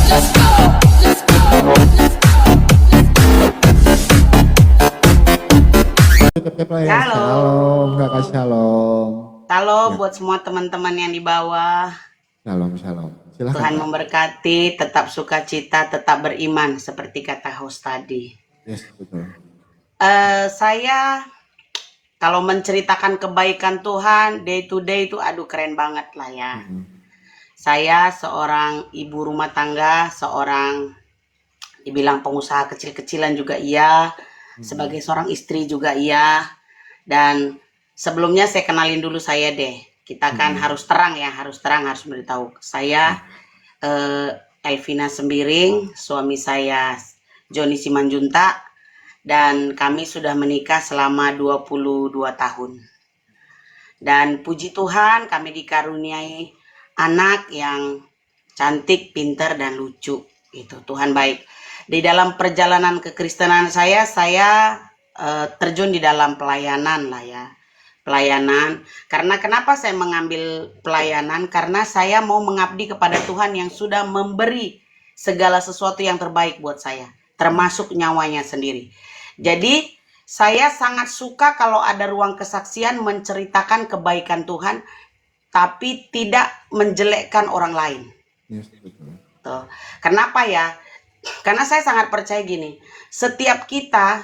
Halo, Shalom, kakak shalom. halo Ya, buat semua teman-teman yang di bawah. shalom, shalom. Silahkan Tuhan kak. memberkati, tetap sukacita, tetap beriman seperti kata host tadi. Yes, betul. Saya kalau menceritakan kebaikan Tuhan day to day itu aduh keren banget lah ya. Saya seorang ibu rumah tangga, seorang dibilang pengusaha kecil-kecilan juga iya, sebagai seorang istri juga iya. Dan sebelumnya saya kenalin dulu saya deh. Kita kan harus terang ya, harus terang, harus beritahu. Saya Elvina Sembiring, suami saya Joni Simanjunta, dan kami sudah menikah selama 22 tahun. Dan puji Tuhan kami dikaruniai anak yang cantik, pintar, dan lucu. Itu Tuhan baik. Di dalam perjalanan kekristenan saya terjun di dalam pelayanan lah ya. Pelayanan. Karena kenapa saya mengambil pelayanan? Karena saya mau mengabdi kepada Tuhan yang sudah memberi segala sesuatu yang terbaik buat saya, termasuk nyawanya sendiri. Jadi saya sangat suka kalau ada ruang kesaksian menceritakan kebaikan Tuhan, tapi tidak menjelekkan orang lain. Yes, betul. Tuh. Kenapa ya? Karena saya sangat percaya gini, setiap kita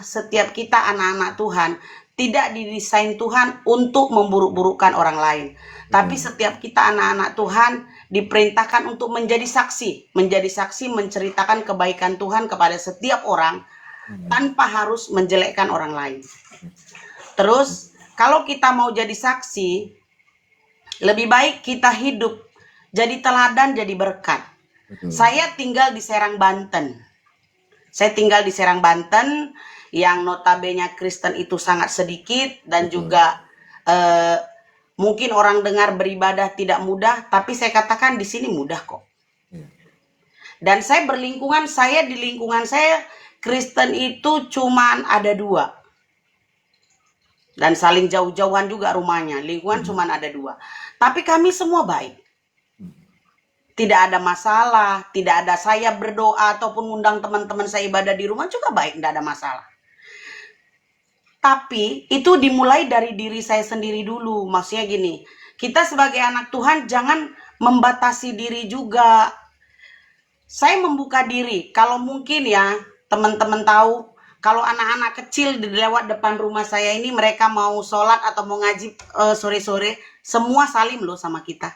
anak-anak Tuhan tidak didesain Tuhan untuk memburuk-burukkan orang lain. Tapi setiap kita anak-anak Tuhan diperintahkan untuk menjadi saksi menceritakan kebaikan Tuhan kepada setiap orang tanpa harus menjelekkan orang lain. Terus kalau kita mau jadi saksi, lebih baik kita hidup jadi teladan, jadi berkat. Betul. Saya tinggal di Serang, Banten. Yang notabene Kristen itu sangat sedikit dan juga mungkin orang dengar beribadah tidak mudah, tapi saya katakan di sini mudah kok. Dan saya di lingkungan saya Kristen itu cuman ada 2. Dan saling jauh-jauhan juga rumahnya, lingkungan cuman ada 2. Tapi kami semua baik. Tidak ada masalah, tidak ada saya berdoa ataupun undang teman-teman saya ibadah di rumah juga baik, tidak ada masalah. Tapi itu dimulai dari diri saya sendiri dulu. Maksudnya gini, kita sebagai anak Tuhan jangan membatasi diri juga. Saya membuka diri, kalau mungkin ya teman-teman tahu, kalau anak-anak kecil di lewat depan rumah saya ini mereka mau sholat atau mau ngaji sore-sore, semua salim loh sama kita.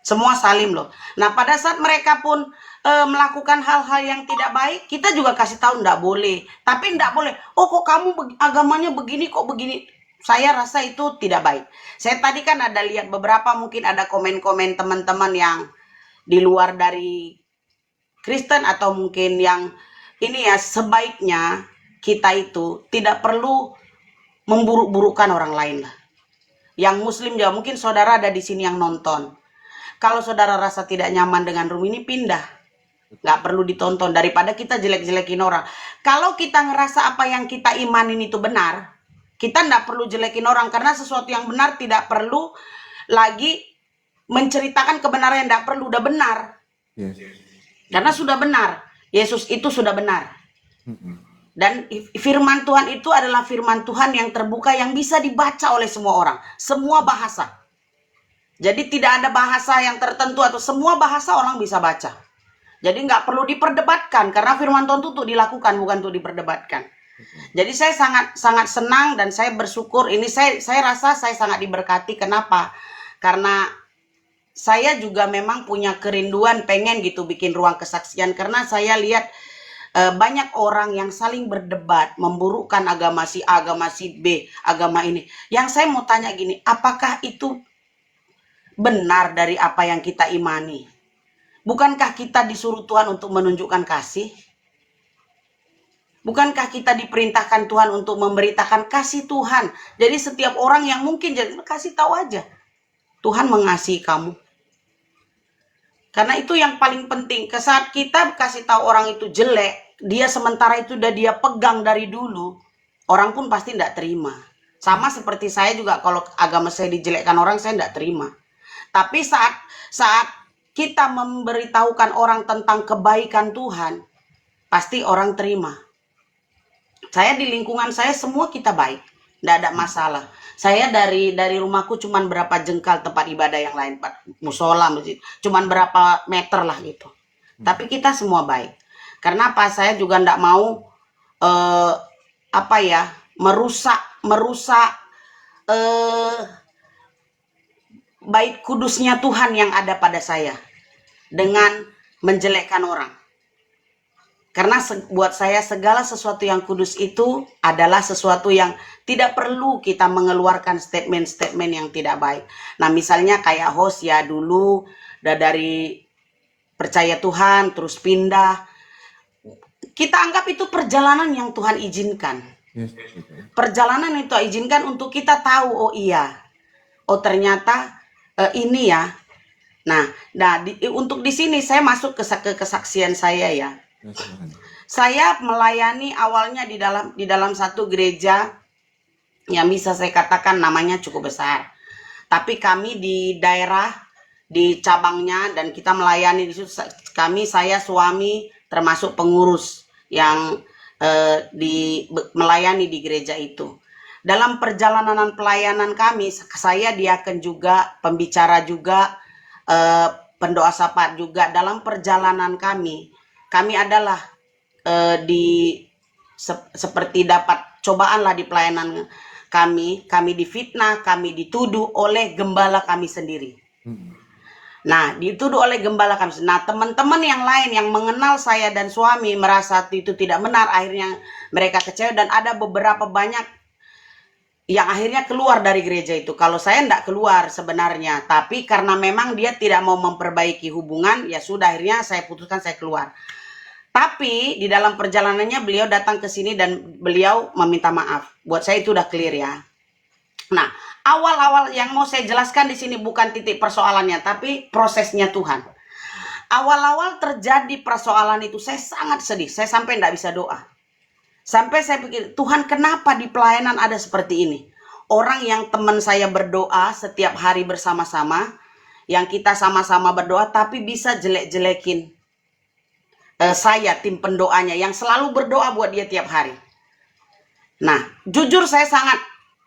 Semua salim loh. Nah pada saat mereka pun melakukan hal-hal yang tidak baik, kita juga kasih tahu enggak boleh. Tapi enggak boleh, oh kok kamu agamanya begini, kok begini. Saya rasa itu tidak baik. Saya tadi kan ada lihat beberapa, mungkin ada komen-komen teman-teman yang di luar dari Kristen atau mungkin yang ini ya, sebaiknya kita itu tidak perlu memburuk-burukkan orang lain lah. Yang muslim juga, mungkin saudara ada di sini yang nonton. Kalau saudara rasa tidak nyaman dengan room ini, pindah. Nggak perlu ditonton, daripada kita jelek-jelekin orang. Kalau kita ngerasa apa yang kita imanin itu benar, kita nggak perlu jelekin orang, karena sesuatu yang benar tidak perlu lagi menceritakan kebenaran yang nggak perlu, udah benar. Yes. Karena sudah benar, Yesus itu sudah benar. Dan firman Tuhan itu adalah firman Tuhan yang terbuka, yang bisa dibaca oleh semua orang, semua bahasa. Jadi tidak ada bahasa yang tertentu, atau semua bahasa orang bisa baca. Jadi nggak perlu diperdebatkan, karena firman Tuhan itu untuk dilakukan, bukan untuk diperdebatkan. Jadi saya sangat senang dan saya bersyukur. Ini saya rasa saya sangat diberkati. Kenapa? Karena saya juga memang punya kerinduan pengen gitu bikin ruang kesaksian, karena saya lihat banyak orang yang saling berdebat, memburukkan agama si A, agama si B, agama ini. Yang saya mau tanya gini, apakah itu benar dari apa yang kita imani? Bukankah kita disuruh Tuhan untuk menunjukkan kasih? Bukankah kita diperintahkan Tuhan untuk memberitakan kasih Tuhan? Jadi setiap orang yang mungkin jadi kasih tahu aja, Tuhan mengasihi kamu. Karena itu yang paling penting. Saat kita kasih tahu orang itu jelek, dia sementara itu udah dia pegang dari dulu, orang pun pasti tidak terima. Sama seperti saya juga, kalau agama saya dijelekkan orang, saya tidak terima. Tapi saat kita memberitahukan orang tentang kebaikan Tuhan, pasti orang terima. Saya di lingkungan saya semua kita baik, tidak ada masalah. Saya dari rumahku cuman berapa jengkal tempat ibadah yang lain, musola, masjid, cuman berapa meter lah gitu. Tapi kita semua baik. Karena apa? Saya juga tidak mau merusak bait kudusnya Tuhan yang ada pada saya dengan menjelekkan orang. Karena buat saya segala sesuatu yang kudus itu adalah sesuatu yang tidak perlu kita mengeluarkan statement-statement yang tidak baik. Nah misalnya kayak Hosea dulu dari percaya Tuhan terus pindah. Kita anggap itu perjalanan yang Tuhan izinkan. Yes, betul. Perjalanan itu izinkan untuk kita tahu, oh iya, oh ternyata ini ya. Nah, untuk di sini saya masuk ke kesaksian saya ya. Yes, Tuhan. Saya melayani awalnya di dalam satu gereja yang bisa saya katakan namanya cukup besar. Tapi kami di daerah, di cabangnya, dan kita melayani di situ. Saya suami termasuk pengurus yang melayani di gereja itu. Dalam perjalanan pelayanan kami, saya diaken juga, pembicara juga, pendoa syafaat juga. Dalam perjalanan kami adalah seperti dapat cobaan lah di pelayanan kami difitnah, kami dituduh oleh gembala kami sendiri. Nah, dituduh oleh gembala kami. Nah, teman-teman yang lain yang mengenal saya dan suami merasa itu tidak benar, akhirnya mereka kecewa dan ada beberapa banyak yang akhirnya keluar dari gereja itu. Kalau saya enggak keluar sebenarnya, tapi karena memang dia tidak mau memperbaiki hubungan, ya sudah akhirnya saya putuskan saya keluar. Tapi di dalam perjalanannya beliau datang ke sini dan beliau meminta maaf. Buat saya itu udah clear ya. Nah, awal-awal yang mau saya jelaskan di sini bukan titik persoalannya, tapi prosesnya Tuhan. Awal-awal terjadi persoalan itu saya sangat sedih. Saya sampai enggak bisa doa. Sampai saya pikir, Tuhan kenapa di pelayanan ada seperti ini? Orang yang teman saya berdoa setiap hari bersama-sama, yang kita sama-sama berdoa, tapi bisa jelek-jelekin saya, tim pendoanya, yang selalu berdoa buat dia tiap hari. Nah, jujur saya sangat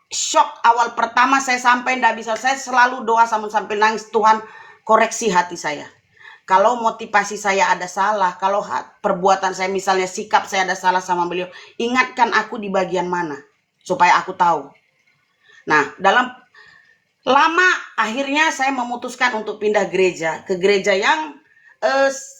shock awal pertama saya sampai enggak bisa. Saya selalu doa sampai nangis, Tuhan koreksi hati saya. Kalau motivasi saya ada salah, kalau perbuatan saya misalnya sikap saya ada salah sama beliau, ingatkan aku di bagian mana supaya aku tahu. Nah, dalam lama akhirnya saya memutuskan untuk pindah gereja ke gereja yang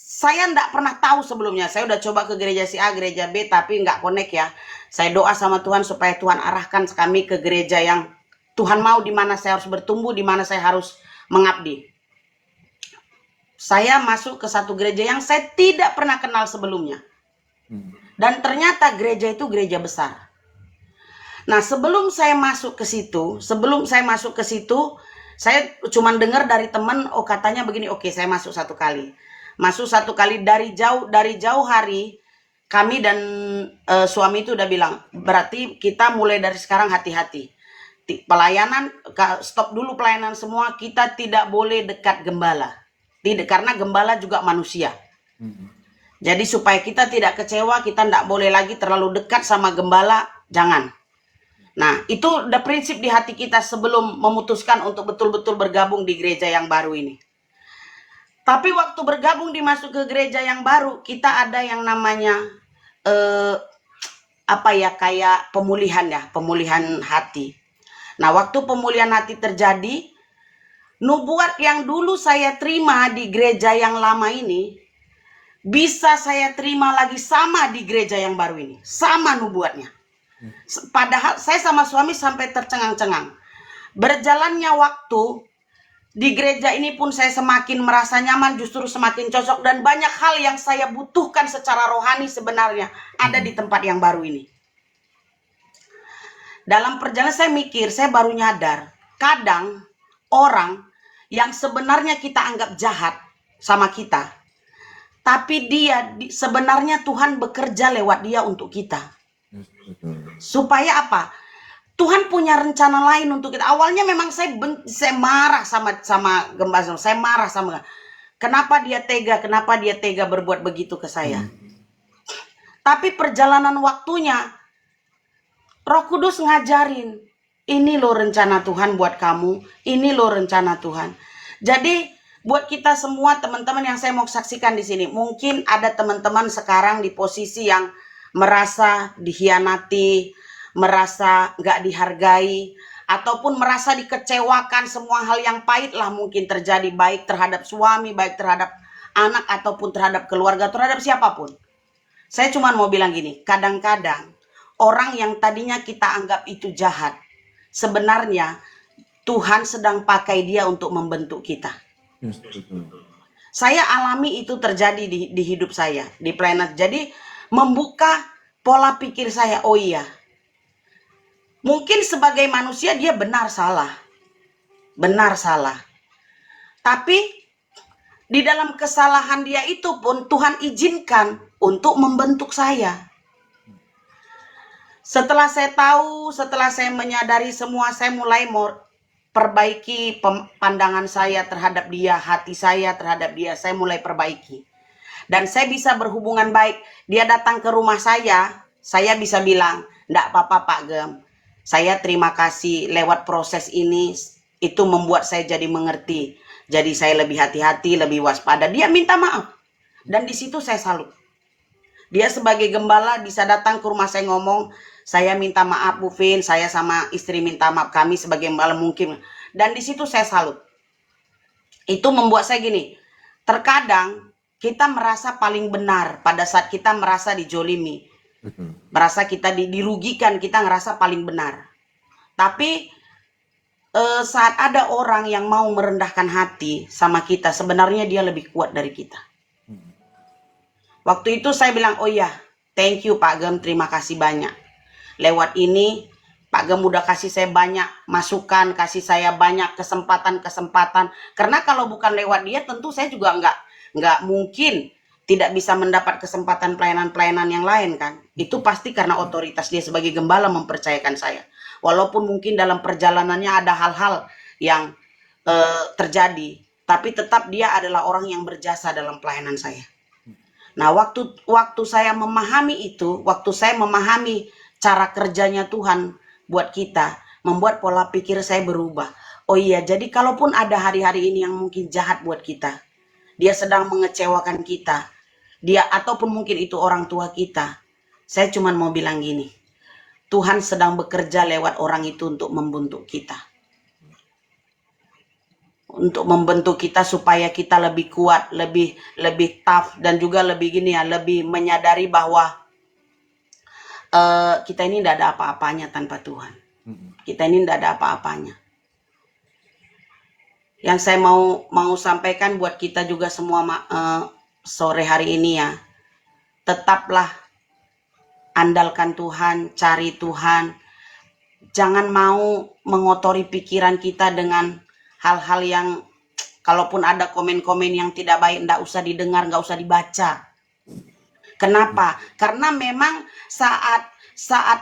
saya enggak pernah tahu sebelumnya. Saya udah coba ke gereja si A, gereja B, tapi enggak connect ya. Saya doa sama Tuhan supaya Tuhan arahkan kami ke gereja yang Tuhan mau, di mana saya harus bertumbuh, di mana saya harus mengabdi. Saya masuk ke satu gereja yang saya tidak pernah kenal sebelumnya. Dan ternyata gereja itu gereja besar. Nah, sebelum saya masuk ke situ, saya cuma dengar dari teman, oh katanya begini, oke saya masuk satu kali. Masuk satu kali dari jauh hari, kami dan suami itu udah bilang, berarti kita mulai dari sekarang hati-hati. Pelayanan, stop dulu pelayanan semua, kita tidak boleh dekat gembala. Tidak, karena gembala juga manusia. Jadi supaya kita tidak kecewa, kita tidak boleh lagi terlalu dekat sama gembala, jangan. Nah, itu udah prinsip di hati kita sebelum memutuskan untuk betul-betul bergabung di gereja yang baru ini. Tapi waktu bergabung dimasuk ke gereja yang baru, kita ada yang namanya kayak pemulihan hati. Nah, waktu pemulihan hati terjadi, nubuat yang dulu saya terima di gereja yang lama ini, bisa saya terima lagi sama di gereja yang baru ini. Sama nubuatnya. Padahal saya sama suami sampai tercengang-cengang. Berjalannya waktu, di gereja ini pun saya semakin merasa nyaman, justru semakin cocok. Dan banyak hal yang saya butuhkan secara rohani sebenarnya ada di tempat yang baru ini. Dalam perjalanan saya mikir, saya baru nyadar, kadang orang yang sebenarnya kita anggap jahat sama kita, tapi sebenarnya Tuhan bekerja lewat dia untuk kita. Supaya apa? Tuhan punya rencana lain untuk kita. Awalnya memang saya marah sama gembala, saya marah sama. Kenapa dia tega berbuat begitu ke saya. Tapi perjalanan waktunya, Roh Kudus ngajarin, ini loh rencana Tuhan buat kamu, ini loh rencana Tuhan. Jadi buat kita semua teman-teman yang saya mau saksikan di sini, mungkin ada teman-teman sekarang di posisi yang merasa dikhianati, merasa nggak dihargai, ataupun merasa dikecewakan, semua hal yang pahit lah mungkin terjadi, baik terhadap suami, baik terhadap anak, ataupun terhadap keluarga, terhadap siapapun. Saya cuma mau bilang gini, kadang-kadang orang yang tadinya kita anggap itu jahat, sebenarnya Tuhan sedang pakai dia untuk membentuk kita. Yes, betul. Saya alami itu terjadi di hidup saya, di planet. Jadi membuka pola pikir saya, oh iya, mungkin sebagai manusia dia benar salah. Tapi di dalam kesalahan dia itu pun Tuhan izinkan untuk membentuk saya. Setelah saya tahu, setelah saya menyadari semua, saya mulai mau perbaiki pandangan saya terhadap dia, hati saya terhadap dia, saya mulai perbaiki. Dan saya bisa berhubungan baik. Dia datang ke rumah saya bisa bilang, enggak apa-apa Pak Gem. Saya terima kasih lewat proses ini, itu membuat saya jadi mengerti. Jadi saya lebih hati-hati, lebih waspada. Dia minta maaf. Dan di situ saya salut. Dia sebagai gembala bisa datang ke rumah saya ngomong, saya minta maaf Bu Vin, saya sama istri minta maaf, kami sebagai gembala mungkin. Dan di situ saya salut. Itu membuat saya gini, terkadang kita merasa paling benar pada saat kita merasa dijolimi. Betul. Merasa kita dirugikan, kita ngerasa paling benar. Tapi saat ada orang yang mau merendahkan hati sama kita, sebenarnya dia lebih kuat dari kita. Waktu itu saya bilang, oh iya, thank you Pak Gem, terima kasih banyak. Lewat ini, Pak Gem udah kasih saya banyak masukan, kasih saya banyak kesempatan. Karena kalau bukan lewat dia, tentu saya juga nggak mungkin tidak bisa mendapat kesempatan pelayanan-pelayanan yang lain kan. Itu pasti karena otoritas dia sebagai gembala mempercayakan saya. Walaupun mungkin dalam perjalanannya ada hal-hal yang terjadi, tapi tetap dia adalah orang yang berjasa dalam pelayanan saya. Nah, waktu saya memahami itu, waktu saya memahami cara kerjanya Tuhan buat kita, membuat pola pikir saya berubah. Oh iya, jadi kalaupun ada hari-hari ini yang mungkin jahat buat kita, dia sedang mengecewakan kita, dia ataupun mungkin itu orang tua kita, saya cuma mau bilang gini, Tuhan sedang bekerja lewat orang itu untuk membentuk kita. Untuk membentuk kita supaya kita lebih kuat, lebih tough, dan juga lebih gini ya, lebih menyadari bahwa kita ini tidak ada apa-apanya tanpa Tuhan. Kita ini tidak ada apa-apanya. Yang saya mau sampaikan buat kita juga semua sore hari ini ya, tetaplah andalkan Tuhan, cari Tuhan. Jangan mau mengotori pikiran kita dengan hal-hal yang kalaupun ada komen-komen yang tidak baik, enggak usah didengar, enggak usah dibaca. Kenapa? Karena memang saat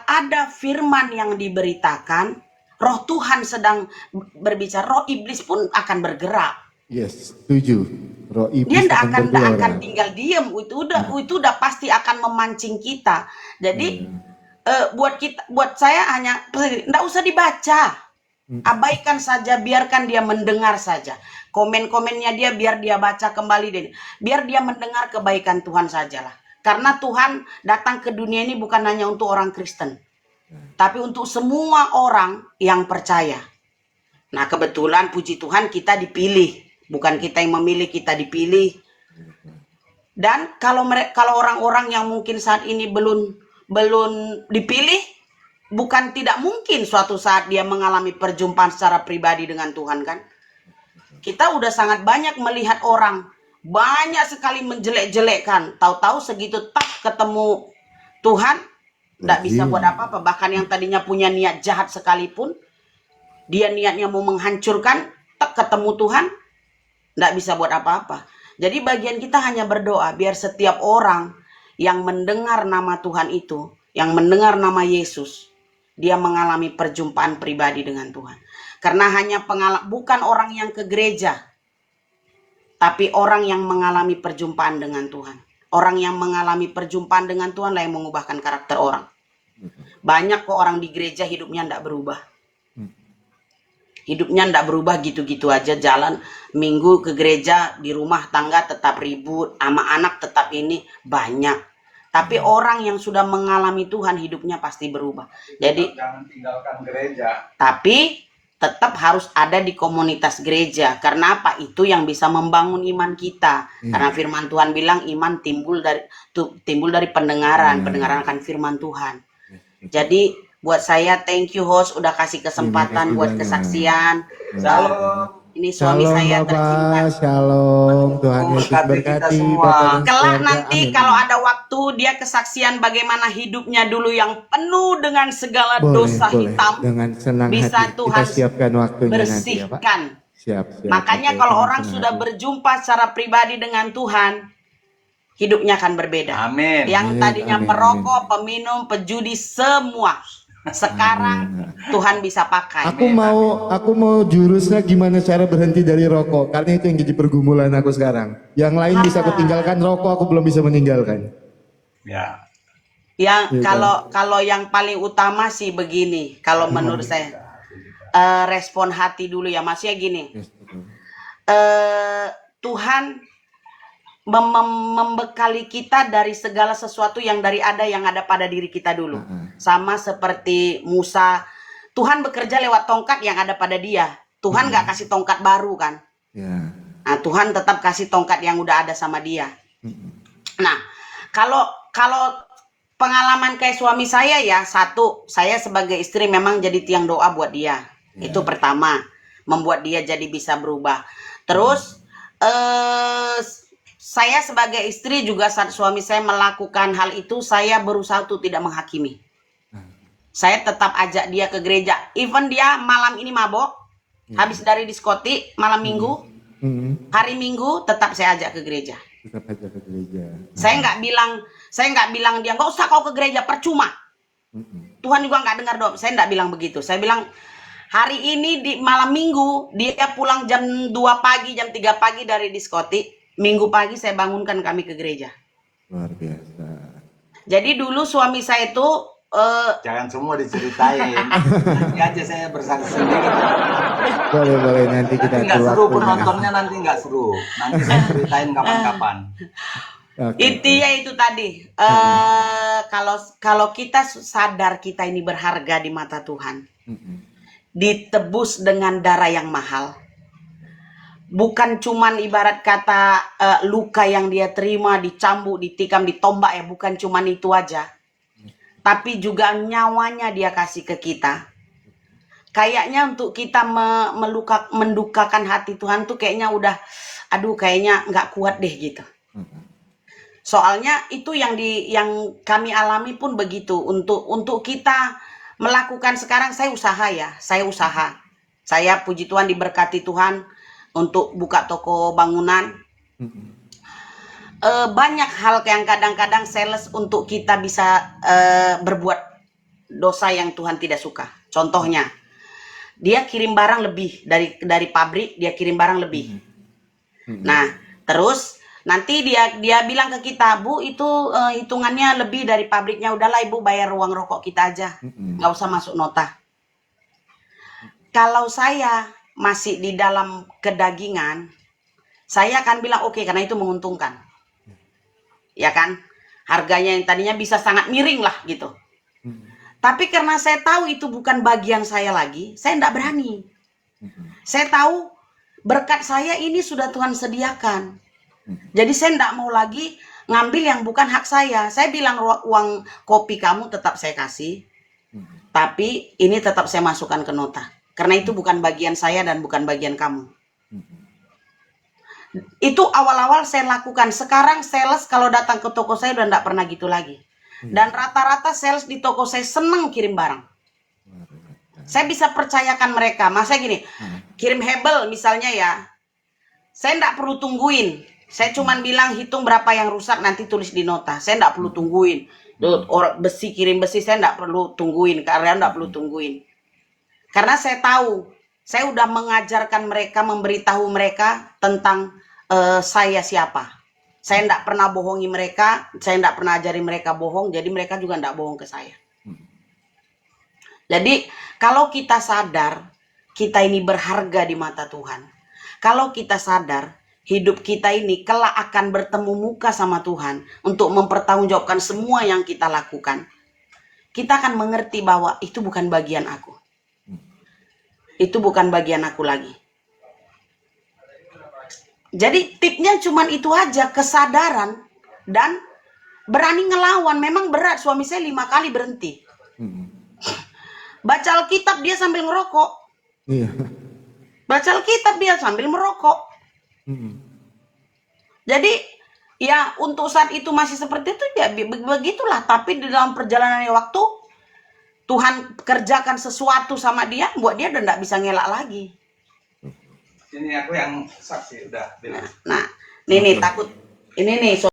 ada firman yang diberitakan, roh Tuhan sedang berbicara, roh iblis pun akan bergerak. Yes, setuju. Roh iblis Dia tidak akan bergerak. tinggal diam. Itu udah pasti akan memancing kita. Jadi buat saya hanya tidak usah dibaca. Abaikan saja, biarkan dia mendengar saja. Komen-komennya dia biar dia baca kembali deh. Biar dia mendengar kebaikan Tuhan sajalah. Karena Tuhan datang ke dunia ini bukan hanya untuk orang Kristen, tapi untuk semua orang yang percaya. Nah, kebetulan puji Tuhan kita dipilih. Bukan kita yang memilih, kita dipilih. Dan kalau orang-orang yang mungkin saat ini belum dipilih, bukan tidak mungkin suatu saat dia mengalami perjumpaan secara pribadi dengan Tuhan kan. Kita udah sangat banyak melihat orang banyak sekali menjelek-jelekkan. Tahu-tahu segitu tak ketemu Tuhan, tidak bisa buat apa-apa. Bahkan yang tadinya punya niat jahat sekalipun, dia niatnya mau menghancurkan, tak ketemu Tuhan, tidak bisa buat apa-apa. Jadi bagian kita hanya berdoa biar setiap orang yang mendengar nama Tuhan itu, yang mendengar nama Yesus, dia mengalami perjumpaan pribadi dengan Tuhan. Karena hanya bukan orang yang ke gereja, tapi orang yang mengalami perjumpaan dengan Tuhan. Orang yang mengalami perjumpaan dengan Tuhan lah yang mengubahkan karakter orang. Banyak kok orang di gereja hidupnya tidak berubah. Hidupnya tidak berubah gitu-gitu aja, jalan minggu ke gereja, di rumah tangga tetap ribut, sama anak tetap ini, banyak. Tapi orang yang sudah mengalami Tuhan hidupnya pasti berubah. Jadi jangan tinggalkan gereja. tapi tetap harus ada di komunitas gereja. Karena apa? Itu yang bisa membangun iman kita. Karena firman Tuhan bilang iman timbul dari pendengaran, pendengaran akan firman Tuhan. Jadi buat saya thank you host udah kasih kesempatan buat kesaksian. Shalom. Ini suami Shalom saya Bapak, tercinta. shalom. Tuhan Yesus Berkati kita berkati semua. Bapak dan Kelak keluarga. nanti Amin. kalau ada waktu dia kesaksian bagaimana hidupnya dulu yang penuh dengan segala Boleh, dosa boleh. hitam. Dengan senang Bisa hati Tuhan kita siapkan waktunya nanti ya Pak. Bersihkan. Siap. Makanya Oke, kalau dengan orang senang sudah hati. berjumpa secara pribadi dengan Tuhan, hidupnya akan berbeda. Amin. Yang Amin, tadinya amin, perokok, peminum, pejudi, semua sekarang Tuhan bisa pakai. Aku mau jurusnya gimana cara berhenti dari rokok, karena itu yang jadi pergumulan aku sekarang. Yang lain bisa aku tinggalkan, rokok aku belum bisa meninggalkan. Ya. Yang Iya. kalau yang paling utama sih begini, kalau menurut saya respon hati dulu ya, maksudnya gini. Yes, betul. Tuhan membekali kita dari segala sesuatu yang ada pada diri kita dulu. Sama seperti Musa, Tuhan bekerja lewat tongkat yang ada pada dia. Tuhan nggak kasih tongkat baru kan? Ya. Nah, Tuhan tetap kasih tongkat yang udah ada sama dia. Nah, kalau pengalaman kayak suami saya ya, satu, saya sebagai istri memang jadi tiang doa buat dia. Itu pertama, membuat dia jadi bisa berubah. Terus saya sebagai istri juga saat suami saya melakukan hal itu, saya berusaha untuk tidak menghakimi. Saya tetap ajak dia ke gereja. Even dia malam ini mabok, habis dari diskotik malam minggu, hari Minggu tetap saya ajak ke gereja. Tetap aja ke gereja. Saya nggak bilang dia nggak usah kau ke gereja, percuma. Tuhan juga nggak dengar doa. Saya nggak bilang begitu. Saya bilang hari ini di malam Minggu dia pulang jam 2 pagi, jam 3 pagi dari diskotik. Minggu pagi saya bangunkan kami ke gereja. Luar biasa. Jadi dulu suami saya itu Jangan semua diceritain. Nanti aja saya bersaksi sendiri. Boleh nanti kita Nggak atur seru waktunya. penontonnya, nanti nggak seru. Nanti saya ceritain kapan-kapan. Oke. intinya itu tadi. Kalau kita sadar kita ini berharga di mata Tuhan, ditebus dengan darah yang mahal. Bukan cuman ibarat kata luka yang dia terima, dicambuk, ditikam, ditombak ya, bukan cuman itu aja. Tapi juga nyawanya dia kasih ke kita. Kayaknya untuk kita mendukakan hati Tuhan tuh kayaknya udah, aduh kayaknya nggak kuat deh gitu. Soalnya itu yang kami alami pun begitu. Untuk kita melakukan sekarang, saya usaha. Saya puji Tuhan diberkati Tuhan untuk buka toko bangunan. Banyak hal yang kadang-kadang sales untuk kita bisa berbuat dosa yang Tuhan tidak suka. Contohnya, dia kirim barang lebih dari pabrik, dia kirim barang lebih. Nah, terus nanti dia bilang ke kita, Bu, itu hitungannya lebih dari pabriknya. Udahlah Ibu bayar uang rokok kita aja, nggak usah masuk nota. Kalau saya masih di dalam kedagingan, saya akan bilang oke, karena itu menguntungkan. Ya kan? Harganya yang tadinya bisa sangat miring lah gitu. Tapi karena saya tahu itu bukan bagian saya lagi, saya tidak berani. Saya tahu berkat saya ini sudah Tuhan sediakan. Jadi saya tidak mau lagi ngambil yang bukan hak saya. Saya bilang uang kopi kamu tetap saya kasih, tapi ini tetap saya masukkan ke nota. Karena itu bukan bagian saya dan bukan bagian kamu. Itu awal-awal saya lakukan. Sekarang sales kalau datang ke toko saya udah tidak pernah gitu lagi. Dan rata-rata sales di toko saya senang kirim barang. Saya bisa percayakan mereka. Masa gini, kirim hebel misalnya ya, saya tidak perlu tungguin. Saya cuma bilang hitung berapa yang rusak, nanti tulis di nota. Saya tidak perlu tungguin. Orang besi kirim besi, saya tidak perlu tungguin. Karena tidak perlu tungguin. Karena saya tahu, saya udah mengajarkan mereka, memberitahu mereka tentang saya siapa. Saya tidak pernah bohongi mereka, saya tidak pernah ajari mereka bohong, jadi mereka juga tidak bohong ke saya. Jadi kalau kita sadar kita ini berharga di mata Tuhan, kalau kita sadar hidup kita ini kelak akan bertemu muka sama Tuhan untuk mempertanggungjawabkan semua yang kita lakukan, kita akan mengerti bahwa itu bukan bagian aku. Itu bukan bagian aku lagi. Jadi tipnya cuman itu aja, kesadaran dan berani ngelawan. Memang berat, suami saya 5 kali berhenti. Baca Alkitab dia sambil ngerokok. Iya. Baca Alkitab dia sambil merokok. Jadi ya untuk saat itu masih seperti itu ya begitulah. Tapi di dalam perjalanan waktu Tuhan kerjakan sesuatu sama dia, buat dia udah nggak bisa ngelak lagi. Ini aku yang saksi udah bilang. Nah, ini nih takut. Ini nih